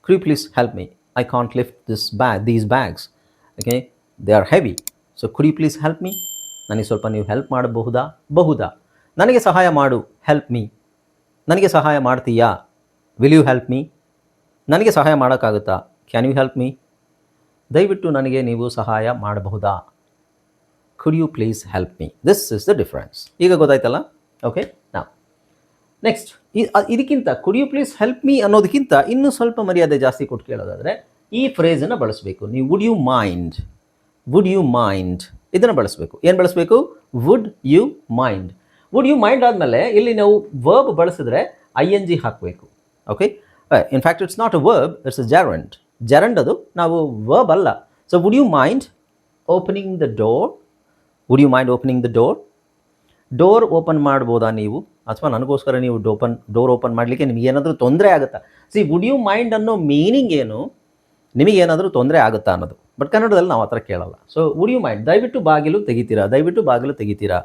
could you please help me. I can't lift these bags. Okay, they are heavy. So could you please help me. ನನಗೆ ಸ್ವಲ್ಪ ನೀವು ಹೆಲ್ಪ್ ಮಾಡಬಹುದಾ? ನನಗೆ ಸಹಾಯ ಮಾಡು, ಹೆಲ್ಪ್ ಮೀ. ನನಗೆ ಸಹಾಯ ಮಾಡ್ತೀಯಾ? Will you help me. ನನಗೆ ಸಹಾಯ ಮಾಡೋಕ್ಕಾಗುತ್ತಾ? Can you help me. ದಯವಿಟ್ಟು ನನಗೆ ನೀವು ಸಹಾಯ ಮಾಡಬಹುದಾ? Could you please help me. This is the difference. ಈಗ ಗೊತ್ತಾಯ್ತಲ್ಲ? ಓಕೆ, ನಾವು ನೆಕ್ಸ್ಟ್ ಇದಕ್ಕಿಂತ could you please help me ಅನ್ನೋದಕ್ಕಿಂತ ಇನ್ನೂ ಸ್ವಲ್ಪ ಮರ್ಯಾದೆ ಜಾಸ್ತಿ ಕೊಟ್ಟು ಕೇಳೋದಾದರೆ ಈ ಫ್ರೇಸನ್ನು ಬಳಸಬೇಕು ನೀವು. Would you mind. Would you mind ಇದನ್ನು ಬಳಸಬೇಕು. ಏನು ಬಳಸಬೇಕು? Would you mind. Would you mind ಆದಮೇಲೆ ಇಲ್ಲಿ ನಾವು ವರ್ಬ್ ಬಳಸಿದ್ರೆ ING ಹಾಕಬೇಕು. Okay, in fact it's not a verb, it's a gerund. Gerund ಅದು, ನಾವು ವರ್ಬ್ ಅಲ್ಲ. So would you mind opening the door. Would you mind opening the door. Door open ಮಾಡ್ಬೋದಾ ನೀವು? ಅಥವಾ ನನಗೋಸ್ಕರ ನೀವು ಡೋರ್ ಓಪನ್ ಮಾಡಲಿಕ್ಕೆ ನಿಮಗೇನಾದರೂ ತೊಂದರೆ ಆಗುತ್ತಾ? ವುಡ್ ಯು ಮೈಂಡ್ ಅನ್ನೋ ಮೀನಿಂಗ್ ಏನು? ನಿಮಗೇನಾದರೂ ತೊಂದರೆ ಆಗುತ್ತಾ ಅನ್ನೋದು. ಬಟ್ ಕನ್ನಡದಲ್ಲಿ ನಾವು ಆ ಥರ ಕೇಳಲ್ಲ. ಸೊ ವುಡ್ ಯು ಮೈಂಡ್, ದಯವಿಟ್ಟು ಬಾಗಿಲು ತೆಗಿತೀರಾ, ದಯವಿಟ್ಟು ಬಾಗಿಲು ತೆಗಿತೀರಾ.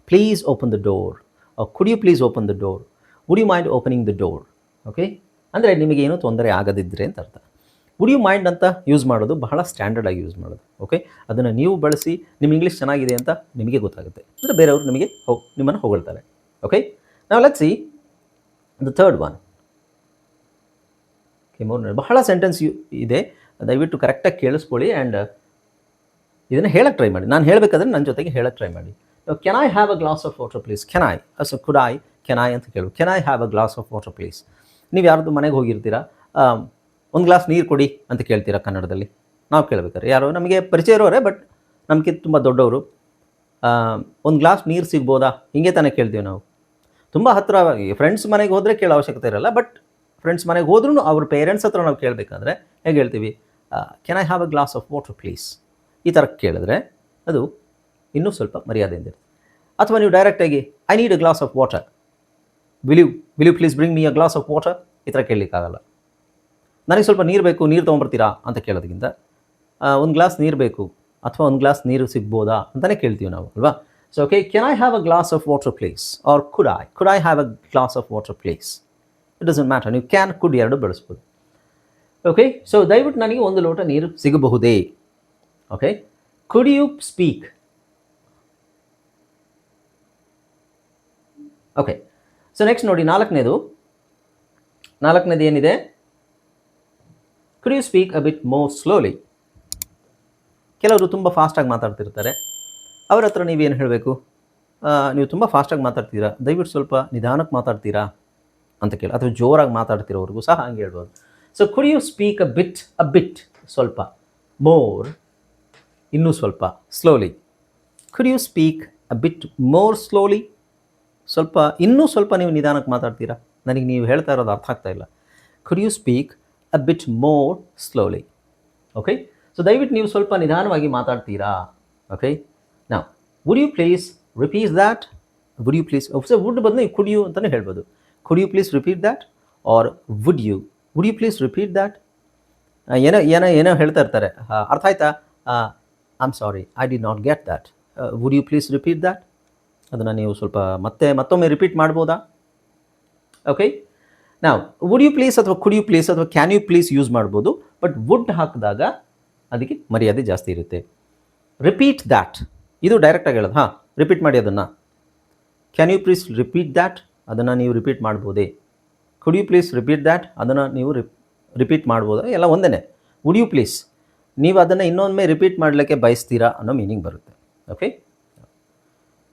Please open the door. Could you please open the door. Would you mind opening the door. Okay, ಅಂದರೆ ನಿಮಗೇನು ತೊಂದರೆ ಆಗದಿದ್ದರೆ ಅಂತ ಅರ್ಥ. ವುಡ್ ಯು ಮೈಂಡ್ ಅಂತ ಯೂಸ್ ಮಾಡೋದು ಬಹಳ ಸ್ಟ್ಯಾಂಡರ್ಡಾಗಿ ಯೂಸ್ ಮಾಡೋದು. ಓಕೆ, ಅದನ್ನು ನೀವು ಬಳಸಿ ನಿಮ್ಮ ಇಂಗ್ಲೀಷ್ ಚೆನ್ನಾಗಿದೆ ಅಂತ ನಿಮಗೆ ಗೊತ್ತಾಗುತ್ತೆ. ಅಂದರೆ ಬೇರೆಯವರು ನಿಮ್ಮನ್ನು ಹೊಗಳ್ತಾರೆ. ಓಕೆ, ನಾವು let's see the third one. Okay, ಬಹಳ ಸೆಂಟೆನ್ಸ್ ಇದೆ, ದಯವಿಟ್ಟು ಕರೆಕ್ಟಾಗಿ ಕೇಳಿಸ್ಕೊಳ್ಳಿ ಆ್ಯಂಡ್ ಇದನ್ನು ಹೇಳಕ್ಕೆ ಟ್ರೈ ಮಾಡಿ. ನಾನು ಹೇಳಬೇಕಾದ್ರೆ ನನ್ನ ಜೊತೆಗೆ ಹೇಳಕ್ಕೆ ಟ್ರೈ ಮಾಡಿ. Can I have a glass of water please. Can I could I, can I ಅಂತ ಕೇಳು. Can I have a glass of water please. ನೀವು ಯಾರ್ದು ಮನೆಗೆ ಹೋಗಿರ್ತೀರಾ, ಒಂದು ಗ್ಲಾಸ್ ನೀರು ಕೊಡಿ ಅಂತ ಕೇಳ್ತೀರಾ ಕನ್ನಡದಲ್ಲಿ. ನಾವು ಕೇಳಬೇಕಾದ್ರೆ ಯಾರೋ ನಮಗೆ ಪರಿಚಯ ಇರೋರೆ, ಬಟ್ ನಮಗೆ ತುಂಬ ದೊಡ್ಡವರು, ಒಂದು ಗ್ಲಾಸ್ ನೀರು ಸಿಗ್ಬೋದಾ, ಹಿಂಗೆ ತಾನೇ ಕೇಳ್ತೀವಿ ನಾವು. ತುಂಬ ಹತ್ತಿರವಾಗಿ ಫ್ರೆಂಡ್ಸ್ ಮನೆಗೆ ಹೋದರೆ ಕೇಳೋ ಅವಶ್ಯಕತೆ ಇರಲ್ಲ. ಬಟ್ ಫ್ರೆಂಡ್ಸ್ ಮನೆಗೆ ಹೋದ್ರೂ ಅವ್ರ ಪೇರೆಂಟ್ಸ್ ಹತ್ರ ನಾವು ಕೇಳಬೇಕಾದ್ರೆ ಹೇಗೆ ಹೇಳ್ತೀವಿ? Can I have a glass of water please. ಈ ಥರ ಕೇಳಿದ್ರೆ ಅದು ಇನ್ನೂ ಸ್ವಲ್ಪ ಮರ್ಯಾದೆಯಿಂದ ಇರುತ್ತೆ. ಅಥವಾ ನೀವು ಡೈರೆಕ್ಟಾಗಿ I need a glass of water, will you please bring me a glass of water, ಈ ಥರ ಕೇಳಲಿಕ್ಕಾಗಲ್ಲ. ನನಗೆ ಸ್ವಲ್ಪ ನೀರು ಬೇಕು, ನೀರು ತೊಗೊಂಬರ್ತೀರಾ ಅಂತ ಕೇಳೋದಕ್ಕಿಂತ ಒಂದು ಗ್ಲಾಸ್ ನೀರು ಬೇಕು ಅಥವಾ ಒಂದು ಗ್ಲಾಸ್ ನೀರು ಸಿಗ್ಬೋದಾ ಅಂತಲೇ ಕೇಳ್ತೀವಿ ನಾವು, ಅಲ್ವಾ? So okay, can I have a glass of water please or could I have a glass of water please. It doesn't matter, ನೀವು ಕ್ಯಾನ್ ಕುಡ್ ಎರಡು ಬಳಸ್ಬೋದು. ಓಕೆ, ಸೊ ದಯವಿಟ್ಟು ನನಗೆ ಒಂದು ಲೋಟ ನೀರು ಸಿಗಬಹುದೇ. Okay, could you speak. Okay, so next ನೋಡಿ ನಾಲ್ಕನೇದು ಏನಿದೆ? Could you speak a bit more slowly. ಕೆಲವರು ತುಂಬ ಫಾಸ್ಟಾಗಿ ಮಾತಾಡ್ತಿರ್ತಾರೆ, ಅವ್ರ ಹತ್ರ ನೀವೇನು ಹೇಳಬೇಕು? ನೀವು ತುಂಬ ಫಾಸ್ಟಾಗಿ ಮಾತಾಡ್ತೀರಾ, ದಯವಿಟ್ಟು ಸ್ವಲ್ಪ ನಿಧಾನಕ್ಕೆ ಮಾತಾಡ್ತೀರಾ. ಅಂತ ಕೇಳಿ, ಅಥವಾ ಜೋರಾಗಿ ಮಾತಾಡ್ತಿರೋವ್ರಿಗೂ ಸಹ ಹಂಗೆ ಹೇಳ್ಬೋದು. So could you speak a bit ಸ್ವಲ್ಪ, ಮೋರ್ ಇನ್ನೂ ಸ್ವಲ್ಪ, slowly. Could you speak a bit more slowly, ಸ್ವಲ್ಪ ಇನ್ನೂ ಸ್ವಲ್ಪ ನೀವು ನಿಧಾನಕ್ಕೆ ಮಾತಾಡ್ತೀರಾ, ನನಗೆ ನೀವು ಹೇಳ್ತಾ ಇರೋದು ಅರ್ಥ ಆಗ್ತಾ ಇಲ್ಲ. Could you speak a bit more slowly. Okay, so ದಯವಿಟ್ಟು ನೀವು ಸ್ವಲ್ಪ ನಿಧಾನವಾಗಿ ಮಾತಾಡ್ತೀರಾ. ಓಕೆ, ನಾವು would you please repeat that, would you please, so would ಬದಲು ಕುಡ್ ಯು ಅಂತಲೇ ಹೇಳ್ಬೋದು. Could you please repeat that or would you please repeat that. ಏನೋ ಹೇಳ್ತಾ ಇರ್ತಾರೆ, ಅರ್ಥ ಆಯ್ತಾ, I am sorry I did not get that, would you please repeat that. ಅದನ್ನು ನೀವು ಸ್ವಲ್ಪ ಮತ್ತೊಮ್ಮೆ ರಿಪೀಟ್ ಮಾಡ್ಬೋದಾ? ಓಕೆ, ನಾವು ವುಡ್ ಯು ಪ್ಲೀಸ್ ಅಥವಾ ಕುಡ್ ಯು ಪ್ಲೀಸ್ ಅಥವಾ ಕ್ಯಾನ್ ಯು ಪ್ಲೀಸ್ ಯೂಸ್ ಮಾಡ್ಬೋದು, ಬಟ್ ವುಡ್ ಹಾಕಿದಾಗ ಅದಕ್ಕೆ ಮರ್ಯಾದೆ ಜಾಸ್ತಿ ಇರುತ್ತೆ. ರಿಪೀಟ್ ದ್ಯಾಟ್ ಇದು ಡೈರೆಕ್ಟಾಗಿ ಹೇಳೋದು, ಹಾಂ ರಿಪೀಟ್ ಮಾಡಿ ಅದನ್ನು. Can you please repeat that, ಅದನ್ನು ನೀವು ರಿಪೀಟ್ ಮಾಡ್ಬೋದೇ. Could you please repeat that, ಅದನ್ನು ನೀವು ರಿಪೀಟ್ ಮಾಡ್ಬೋದಾ, ಎಲ್ಲ ಒಂದೇ. ವುಡ್ ಯು ಪ್ಲೀಸ್ ನೀವು ಅದನ್ನು ಇನ್ನೊಮ್ಮೆ ರಿಪೀಟ್ ಮಾಡಲಿಕ್ಕೆ ಬಯಸ್ತೀರಾ ಅನ್ನೋ ಮೀನಿಂಗ್ ಬರುತ್ತೆ. Okay,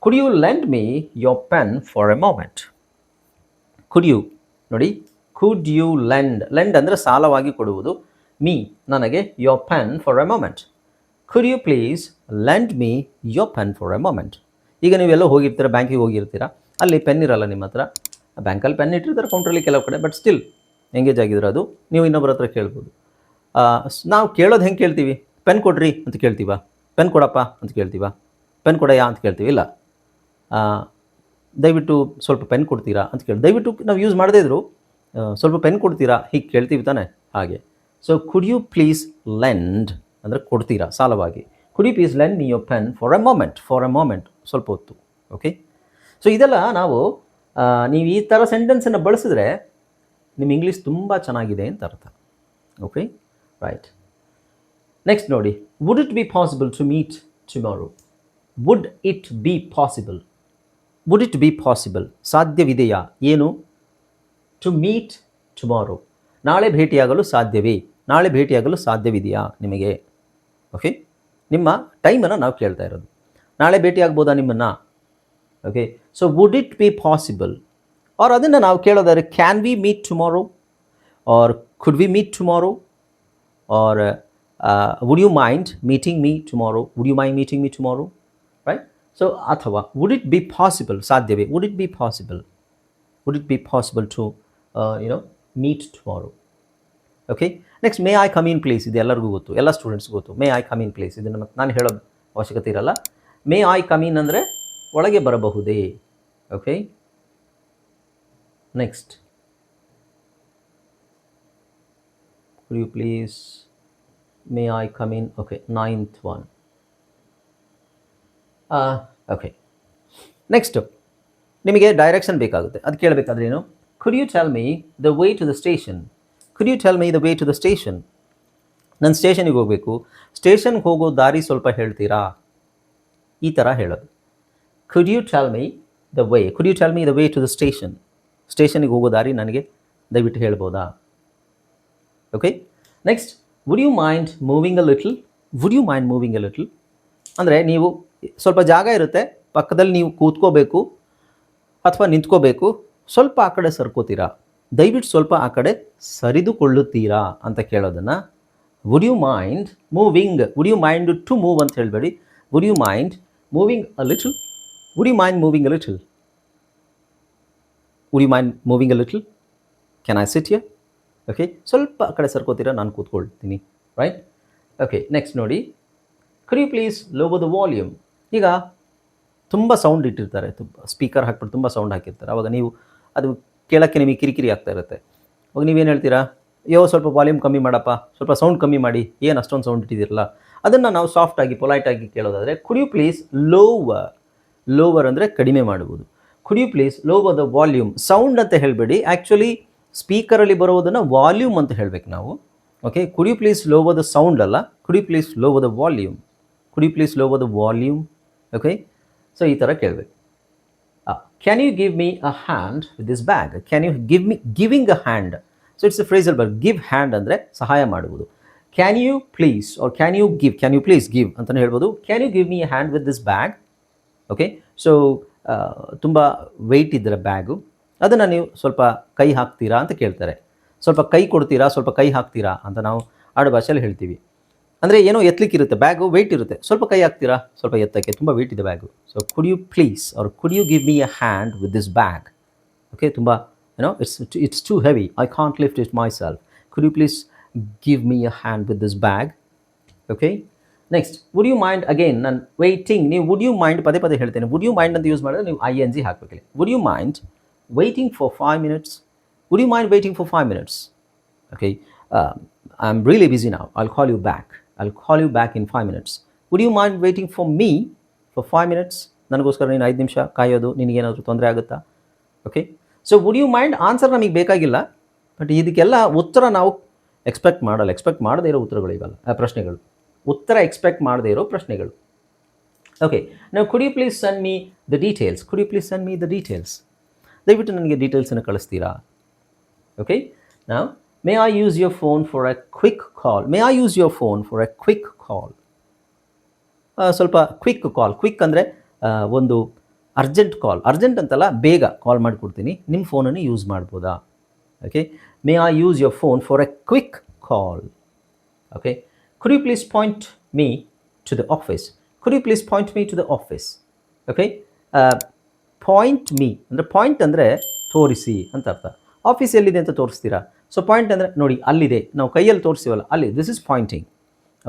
could you lend me your pen for a moment. Could you ನೋಡಿ, ಕುಡ್ ಯು ಲೆಂಡ್ ಅಂದರೆ ಸಾಲವಾಗಿ ಕೊಡುವುದು, ಮೀ ನನಗೆ, your pen for a moment. Could you please lend me your pen for a moment. ಈಗ ನೀವೆಲ್ಲ ಹೋಗಿರ್ತೀರ, ಬ್ಯಾಂಕಿಗೆ ಹೋಗಿರ್ತೀರಾ, ಅಲ್ಲಿ ಪೆನ್ ಇರಲ್ಲ ನಿಮ್ಮ ಹತ್ರ, ಬ್ಯಾಂಕಲ್ಲಿ ಪೆನ್ ಇಟ್ಟಿರ್ತಾರೆ ಕೌಂಟ್ರಲ್ಲಿ ಕೆಲವು ಕಡೆ, ಬಟ್ ಸ್ಟಿಲ್ ಎಂಗೇಜ್ ಆಗಿದ್ರೆ ಅದು ನೀವು ಇನ್ನೊಬ್ಬರ ಹತ್ರ ಕೇಳ್ಬೋದು. ನಾವು ಕೇಳೋದು ಹೆಂಗೆ ಕೇಳ್ತೀವಿ, ಪೆನ್ ಕೊಡ್ರಿ ಅಂತ ಕೇಳ್ತೀವ, ಪೆನ್ ಕೊಡಪ್ಪ ಅಂತ ಕೇಳ್ತೀವ, ಪೆನ್ ಕೊಡಯ್ಯ ಅಂತ ಕೇಳ್ತೀವಿ, ಇಲ್ಲ ದಯವಿಟ್ಟು ಸ್ವಲ್ಪ ಪೆನ್ ಕೊಡ್ತೀರಾ ಅಂತ ಕೇಳಿ, ದಯವಿಟ್ಟು ನಾವು ಯೂಸ್ ಮಾಡದೇ ಇದ್ರು ಸ್ವಲ್ಪ ಪೆನ್ ಕೊಡ್ತೀರಾ ಹೀಗೆ ಕೇಳ್ತೀವಿ ತಾನೆ, ಹಾಗೆ. So could you please lend ಅಂದರೆ ಕೊಡ್ತೀರಾ ಸಾಲವಾಗಿ. Could you please lend me your pen for a moment, ಸ್ವಲ್ಪ ಹೊತ್ತು. ಓಕೆ, ಸೊ ಇದೆಲ್ಲ ನಾವು ನೀವು ಈ ಥರ ಸೆಂಟೆನ್ಸನ್ನು ಬಳಸಿದ್ರೆ ನಿಮ್ಮ ಇಂಗ್ಲೀಷ್ ತುಂಬ ಚೆನ್ನಾಗಿದೆ ಅಂತ ಅರ್ಥ. Okay, right. ನೆಕ್ಸ್ಟ್ ನೋಡಿ, would it be possible to meet tomorrow. Would it be possible, would it be possible ಸಾಧ್ಯವಿದೆಯಾ, ಏನು, ಟು ಮೀಟ್ ಟುಮಾರೋ ನಾಳೆ ಭೇಟಿಯಾಗಲು ಸಾಧ್ಯವೇ, ನಾಳೆ ಭೇಟಿಯಾಗಲು ಸಾಧ್ಯವಿದೆಯಾ ನಿಮಗೆ. ಓಕೆ, ನಿಮ್ಮ ಟೈಮನ್ನು ನಾವು ಕೇಳ್ತಾ ಇರೋದು, ನಾಳೆ ಭೇಟಿಯಾಗ್ಬೋದಾ ನಿಮ್ಮನ್ನು. Okay, so would it be possible, or ಅದನ್ನು ನಾವು ಕೇಳೋದಾದ್ರೆ can we meet tomorrow, or could we meet tomorrow, or would you mind meeting me tomorrow, would you mind meeting me tomorrow, right. So ಅಥವಾ ವುಡ್ ಇಟ್ ಬಿ ಪಾಸಿಬಲ್ ಸಾಧ್ಯವೇ, would it be possible to meet tomorrow. Okay, next may I come in please, ಇದು ಎಲ್ಲರಿಗೂ ಗೊತ್ತು, ಎಲ್ಲ ಸ್ಟೂಡೆಂಟ್ಸ್ಗೂ ಗೊತ್ತು. May I come in please, ಇದನ್ನು ಮತ್ತೆ ನಾನು ಹೇಳೋ ಅವಶ್ಯಕತೆ ಇರಲ್ಲ. ಮೇ ಐ ಕಮ್ ಇನ್ ಅಂದರೆ ಒಳಗೆ ಬರಬಹುದೇ. Okay, next could you please, may I come in. Okay, 9th one. Okay, next ನಿಮಗೆ ಡೈರೆಕ್ಷನ್ ಬೇಕಾಗುತ್ತೆ, ಅದು ಕೇಳಬೇಕಾದ್ರೆ ಏನು, could you tell me the way to the station. Could you tell me the way to the station, ನಾನು ಸ್ಟೇಷನಿಗೆ ಹೋಗಬೇಕು, ಸ್ಟೇಷನ್ಗೆ ಹೋಗೋ ದಾರಿ ಸ್ವಲ್ಪ ಹೇಳ್ತೀರಾ, ಈ ಥರ ಹೇಳೋದು. Could you tell me the way, could you tell me the way to the station, ಸ್ಟೇಷನಿಗೆ ಹೋಗೋ ದಾರಿ ನನಗೆ ದಯವಿಟ್ಟು ಹೇಳ್ಬೋದಾ. Okay, next would you mind moving a little. Would you mind moving a little ಅಂದರೆ ನೀವು ಸ್ವಲ್ಪ ಜಾಗ ಇರುತ್ತೆ, ಪಕ್ಕದಲ್ಲಿ ನೀವು ಕೂತ್ಕೋಬೇಕು ಅಥವಾ ನಿಂತ್ಕೋಬೇಕು, ಸ್ವಲ್ಪ ಆ ಕಡೆ ಸರ್ಕೋತೀರಾ, ದಯವಿಟ್ಟು ಸ್ವಲ್ಪ ಆ ಕಡೆ ಸರಿದುಕೊಳ್ಳುತ್ತೀರಾ ಅಂತ ಕೇಳೋದನ್ನು would you mind moving. Would you mind to move ಅಂತ ಹೇಳಬೇಡಿ, would you mind moving a little, would you mind moving a little, would you mind moving a little, can I sit here. Okay, ಸ್ವಲ್ಪ ಆ ಕಡೆ ಸರ್ಕೋತೀರಾ, ನಾನು ಕೂತ್ಕೊಳ್ತೀನಿ, ರೈಟ್. ಓಕೆ, ನೆಕ್ಸ್ಟ್ ನೋಡಿ, could you please lower the volume. ಈಗ ತುಂಬ ಸೌಂಡ್ ಇಟ್ಟಿರ್ತಾರೆ, ಸ್ಪೀಕರ್ ಹಾಕ್ಬಿಟ್ಟು ತುಂಬ ಸೌಂಡ್ ಹಾಕಿರ್ತಾರೆ, ಅವಾಗ ನೀವು ಅದು ಕೇಳೋಕ್ಕೆ ನಿಮಗೆ ಕಿರಿಕಿರಿ ಆಗ್ತಾ ಇರುತ್ತೆ. ಅವಾಗ ನೀವೇನು ಹೇಳ್ತೀರಾ, ಅಯ್ಯೋ ಸ್ವಲ್ಪ ವಾಲ್ಯೂಮ್ ಕಮ್ಮಿ ಮಾಡಪ್ಪ, ಸ್ವಲ್ಪ ಸೌಂಡ್ ಕಮ್ಮಿ ಮಾಡಿ, ಏನು ಅಷ್ಟೊಂದು ಸೌಂಡ್ ಇಟ್ಟಿದ್ದೀರಲ್ಲ. ಅದನ್ನು ನಾವು ಸಾಫ್ಟಾಗಿ ಪೊಲೈಟಾಗಿ ಕೇಳೋದಾದರೆ ಕುಡ್ ಯು ಪ್ಲೀಸ್ ಲೋವರ್ ಅಂದರೆ ಕಡಿಮೆ ಮಾಡುವುದು. Could you please lower the volume, sound ಅಂತ ಹೇಳಬೇಡಿ, ಆ್ಯಕ್ಚುಲಿ ಸ್ಪೀಕರಲ್ಲಿ ಬರೋದನ್ನು ವಾಲ್ಯೂಮ್ ಅಂತ ಹೇಳಬೇಕು ನಾವು. Okay, could you please lower the sound ಅಲ್ಲ, could you please lower the volume, could you please lower the volume. Okay, so ಈ ಥರ ಕೇಳಬೇಕು. Can you give me a hand with this bag. Can you give me, giving a hand, so it's a phrasal verb. Give hand ಅಂದರೆ ಸಹಾಯ ಮಾಡುವುದು. Can you please or can you give, can you please give ಅಂತಲೇ ಹೇಳ್ಬೋದು. Can you give me a hand with this bag. Okay, so ತುಂಬ ವೆಯ್ಟ್ ಇದ್ದರೆ ಬ್ಯಾಗು, ಅದನ್ನು ನೀವು ಸ್ವಲ್ಪ ಕೈ ಹಾಕ್ತೀರಾ ಅಂತ ಕೇಳ್ತಾರೆ. ಸ್ವಲ್ಪ ಕೈ ಕೊಡ್ತೀರಾ, ಸ್ವಲ್ಪ ಕೈ ಹಾಕ್ತೀರಾ ಅಂತ ನಾವು ಆಡು ಭಾಷೆಯಲ್ಲಿ ಹೇಳ್ತೀವಿ. ಅಂದರೆ ಏನೋ ಎತ್ತಲಿಕ್ಕಿರುತ್ತೆ, ಬ್ಯಾಗು ವೆಯ್ಟ್ ಇರುತ್ತೆ, ಸ್ವಲ್ಪ ಕೈ ಹಾಕ್ತೀರಾ, ಸ್ವಲ್ಪ ಎತ್ತಕ್ಕೆ, ತುಂಬ ವೆಯ್ಟ್ ಇದೆ bag. So could you please or could you give me a hand with this bag. Okay, ತುಂಬ it's too heavy, I can't lift it myself, could you please give me a hand with this bag. Okay, next would you mind. Again ನಾನು ವೆಯ್ಟಿಂಗ್, ನೀವು ವುಡ್ ಯು ಮೈಂಡ್ ಪದೇ ಪದೇ ಹೇಳ್ತೇನೆ. ವುಡ್ ಯು ಮೈಂಡ್ ಅಂತ ಯೂಸ್ ಮಾಡಿದ್ರೆ ನೀವು ING ಹಾಕಬೇಕಿಲ್ಲ. Would you mind waiting for 5 minutes? Would you mind waiting for 5 minutes? Okay, I'm really busy now. I'll call you back. I'll call you back in 5 minutes. Would you mind waiting for me for 5 minutes? ನನಗೋಸ್ಕರ ನೀನು 5 ನಿಮಿಷ ಕಾಯೋದು ನಿನಗೇನಾದರೂ ತೊಂದರೆ ಆಗುತ್ತಾ? Okay, so would you mind answer ನಮಗೆ ಬೇಕಾಗಿಲ್ಲ, ಬಟ್ ಇದಕ್ಕೆಲ್ಲ ಉತ್ತರ ನಾವು ಎಕ್ಸ್ಪೆಕ್ಟ್ ಮಾಡದೇ ಇರೋ ಉತ್ತರಗಳು ಇವೆಲ್ಲ, ಪ್ರಶ್ನೆಗಳು, ಉತ್ತರ ಎಕ್ಸ್ಪೆಕ್ಟ್ ಮಾಡದೇ ಇರೋ ಪ್ರಶ್ನೆಗಳು. ಓಕೆ, ನಾವು could you please send me the details. Could you please send me the details. ದಯವಿಟ್ಟು ನನಗೆ ಡೀಟೇಲ್ಸನ್ನು ಕಳಿಸ್ತೀರಾ. ಓಕೆ, ನಾವು may I use your phone for a quick call. May I use your phone for a quick call. ಸ್ವಲ್ಪ ಕ್ವಿಕ್ ಕಾಲ್. ಕ್ವಿಕ್ ಅಂದರೆ ಒಂದು ಅರ್ಜೆಂಟ್ ಕಾಲ್. ಅರ್ಜೆಂಟ್ ಅಂತಲ್ಲ, ಬೇಗ ಕಾಲ್ ಮಾಡಿಕೊಡ್ತೀನಿ, ನಿಮ್ಮ ಫೋನನ್ನು ಯೂಸ್ ಮಾಡ್ಬೋದಾ. Okay, may I use your phone for a quick call. Okay, could you please point me to the office. Could you please point me to the office. Okay, point me ಅಂದರೆ, ಪಾಯಿಂಟ್ ಅಂದರೆ ತೋರಿಸಿ ಅಂತ ಅರ್ಥ. ಆಫೀಸ್ ಎಲ್ಲಿದೆ ಅಂತ ತೋರಿಸ್ತೀರಾ. ಸೊ ಪಾಯಿಂಟ್ ಅಂದರೆ ನೋಡಿ ಅಲ್ಲಿದೆ, ನಾವು ಕೈಯಲ್ಲಿ ತೋರಿಸ್ತೀವಲ್ಲ ಅಲ್ಲಿ, this is pointing.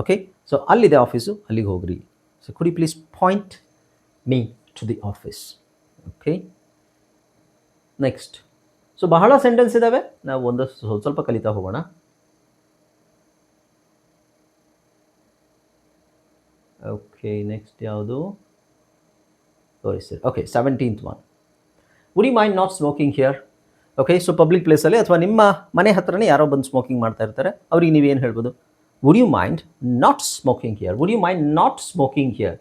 Okay, so ಅಲ್ಲಿದೆ ಆಫೀಸು, ಅಲ್ಲಿಗೆ ಹೋಗ್ರಿ. So could you please point me to the office. Okay, next. So ಬಹಳ ಸೆಂಟೆನ್ಸ್ ಇದ್ದಾವೆ, ನಾವು ಒಂದಷ್ಟು ಸ್ವಲ್ಪ ಕಲಿತಾ ಹೋಗೋಣ. ಓಕೆ, ನೆಕ್ಸ್ಟ್ ಯಾವುದು ತೋರಿಸ್ತೀರಿ. Okay, 17th one. Would you mind not smoking here. Okay, so public ಪ್ಲೇಸಲ್ಲಿ ಅಥವಾ ನಿಮ್ಮ ಮನೆ ಹತ್ರನೇ ಯಾರೋ ಬಂದು ಸ್ಮೋಕಿಂಗ್ ಮಾಡ್ತಾ ಇರ್ತಾರೆ, ಅವ್ರಿಗೆ ನೀವೇನು ಹೇಳ್ಬೋದು? Would you mind not smoking here. Would you mind not smoking here.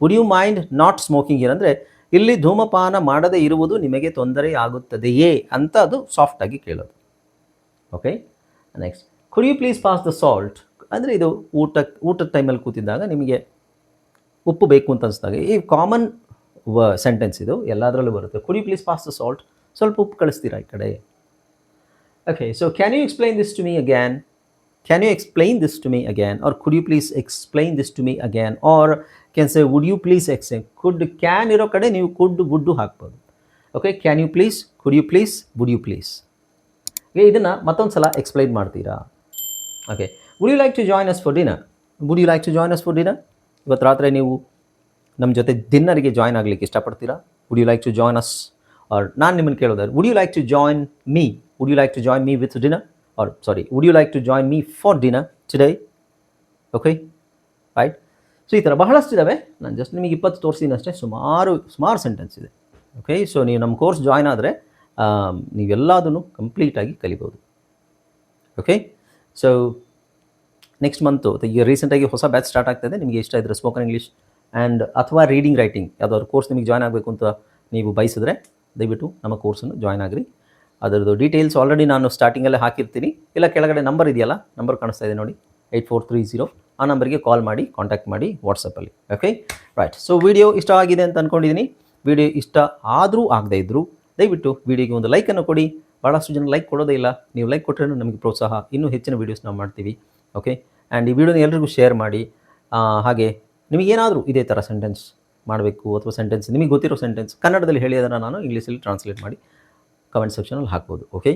Would you mind not smoking here ಅಂದರೆ ಇಲ್ಲಿ ಧೂಮಪಾನ ಮಾಡದೇ ಇರುವುದು ನಿಮಗೆ ತೊಂದರೆ ಆಗುತ್ತದೆಯೇ ಅಂತ ಅದು ಸಾಫ್ಟಾಗಿ ಕೇಳೋದು. Okay, next. Could you please pass the salt. ಅಂದರೆ ಇದು ಊಟದ ಟೈಮಲ್ಲಿ ಕೂತಿದ್ದಾಗ ನಿಮಗೆ ಉಪ್ಪು ಬೇಕು ಅಂತ ಅನಿಸಿದಾಗ, ಈ ಕಾಮನ್ ಸೆಂಟೆನ್ಸ್ ಇದು, ಎಲ್ಲದರಲ್ಲೂ ಬರುತ್ತೆ. Could you please pass the salt. ಸ್ವಲ್ಪ ಉಪ್ಪು ಕಳಿಸ್ತೀರಾ ಈ ಕಡೆ. Okay, so can you explain this to me again. Can you explain this to me again, or could you please explain this to me again, or can say would you please explain. Could, can ಇರೋ ಕಡೆ ನೀವು ವುಡ್ಡು ಹಾಕ್ಬೋದು. Okay, can you please, could you please, would you please. Okay, ಇದನ್ನು ಮತ್ತೊಂದು ಸಲ ಎಕ್ಸ್ಪ್ಲೈನ್ ಮಾಡ್ತೀರಾ. Okay, would you like to join us for dinner. Would you like to join us for dinner. ಇವತ್ತು ರಾತ್ರಿ ನೀವು ನಮ್ಮ ಜೊತೆ ಡಿನ್ನರ್ಗೆ ಜಾಯ್ನ್ ಆಗಲಿಕ್ಕೆ ಇಷ್ಟಪಡ್ತೀರಾ. Would you like to join us. Or ನಾನು ನಿಮ್ಮನ್ನು ಕೇಳೋದಾದ್ರೆ, would you like to join me. Would you like to join me with dinner, or sorry, would you like to join me for dinner today. Okay, right. So ಈ ಥರ ಬಹಳಷ್ಟು ಇದ್ದಾವೆ, ನಾನು ಜಸ್ಟ್ ನಿಮಗೆ 20 ತೋರಿಸಿದ್ದೀನಿ ಅಷ್ಟೇ. ಸುಮಾರು ಸೆಂಟೆನ್ಸ್ ಇದೆ. ಓಕೆ, ಸೊ ನೀವು ನಮ್ಮ ಕೋರ್ಸ್ ಜಾಯ್ನ್ ಆದರೆ ನೀವೆಲ್ಲದನ್ನು ಕಂಪ್ಲೀಟಾಗಿ ಕಲಿಬೋದು. ಓಕೆ, ಸೊ ನೆಕ್ಸ್ಟ್ ಮಂತು ಈಗ ರೀಸೆಂಟಾಗಿ ಹೊಸ ಬ್ಯಾಚ್ ಸ್ಟಾರ್ಟ್ ಆಗ್ತಾಯಿದೆ. ನಿಮಗೆ ಇಷ್ಟ ಇದ್ದರೆ ಸ್ಪೋಕನ್ ಇಂಗ್ಲೀಷ್ ಆ್ಯಂಡ್ ಅಥವಾ ರೀಡಿಂಗ್ ರೈಟಿಂಗ್ ಯಾವುದಾದ್ರು ಕೋರ್ಸ್ ನಿಮಗೆ ಜಾಯ್ನ್ ಆಗಬೇಕು ಅಂತ ನೀವು ಬಯಸಿದ್ರೆ ದಯವಿಟ್ಟು ನಮ್ಮ ಕೋರ್ಸನ್ನು ಜಾಯ್ನ್ ಆಗಿರಿ. ಅದರದ್ದು ಡೀಟೇಲ್ಸ್ ಆಲ್ರೆಡಿ ನಾನು ಸ್ಟಾರ್ಟಿಂಗಲ್ಲೇ ಹಾಕಿರ್ತೀನಿ, ಇಲ್ಲ ಕೆಳಗಡೆ ನಂಬರ್ ಇದೆಯಲ್ಲ, ನಂಬರ್ ಕಾಣಿಸ್ತಾ ಇದೆ ನೋಡಿ, 8430, ಆ ನಂಬರ್ಗೆ ಕಾಲ್ ಮಾಡಿ, ಕಾಂಟ್ಯಾಕ್ಟ್ ಮಾಡಿ ವಾಟ್ಸಪ್ಪಲ್ಲಿ. Okay, right. ಸೊ ವಿಡಿಯೋ ಇಷ್ಟ ಆಗಿದೆ ಅಂತ ಅಂದ್ಕೊಂಡಿದ್ದೀನಿ. ವಿಡಿಯೋ ಇಷ್ಟ ಆದರೂ ಆಗದೇ ಇದ್ದರೂ ದಯವಿಟ್ಟು ವಿಡಿಯೋಗೆ ಒಂದು ಲೈಕನ್ನು ಕೊಡಿ. ಭಾಳಷ್ಟು ಜನ ಲೈಕ್ ಕೊಡೋದೇ ಇಲ್ಲ, ನೀವು ಲೈಕ್ ಕೊಟ್ಟರೆ ನಮಗೆ ಪ್ರೋತ್ಸಾಹ, ಇನ್ನೂ ಹೆಚ್ಚಿನ ವೀಡಿಯೋಸ್ ನಾವು ಮಾಡ್ತೀವಿ. ಓಕೆ, ಆ್ಯಂಡ್ ಈ ವಿಡಿಯೋನ ಎಲ್ರಿಗೂ ಶೇರ್ ಮಾಡಿ. ಹಾಗೆ ನಿಮಗೇನಾದರೂ ಇದೇ ಥರ ಸೆಂಟೆನ್ಸ್ ಮಾಡಬೇಕು ಅಥವಾ ಸೆಂಟೆನ್ಸ್ ನಿಮಗೆ ಗೊತ್ತಿರೋ ಸೆಂಟೆನ್ಸ್ ಕನ್ನಡದಲ್ಲಿ ಹೇಳಿ ಅದನ್ನು ನಾನು ಇಂಗ್ಲೀಷಲ್ಲಿ ಟ್ರಾನ್ಸ್ಲೇಟ್ ಮಾಡಿ ಕಮೆಂಟ್ ಸೆಕ್ಷನಲ್ಲಿ ಹಾಕ್ಬೋದು. Okay,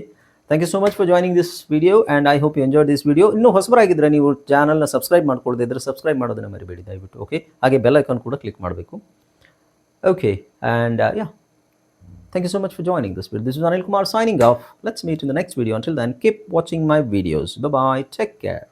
thank you so much for joining this video and I hope you enjoy this video. ಇನ್ನೂ ಹೊಸಬರಾಗಿದ್ದರೆ ನೀವು ಚಾನಲ್ನ ಸಬ್ಸ್ಕ್ರೈಬ್ ಮಾಡ್ಕೊಳ್ಳದೇ ಇದ್ದರೆ ಸಬ್ಸ್ಕ್ರೈಬ್ ಮಾಡೋದನ್ನು ಮರಿಬೇಡಿ ದಯವಿಟ್ಟು. ಓಕೆ, ಹಾಗೆ ಬೆಲ್ ಐಕಾನ್ ಕೂಡ ಕ್ಲಿಕ್ ಮಾಡಬೇಕು. Okay, and yeah, thank you so much for joining this video. This is Anil Kumar signing off. Let's meet in the next video. Until then, keep watching my videos. Bye bye, take care.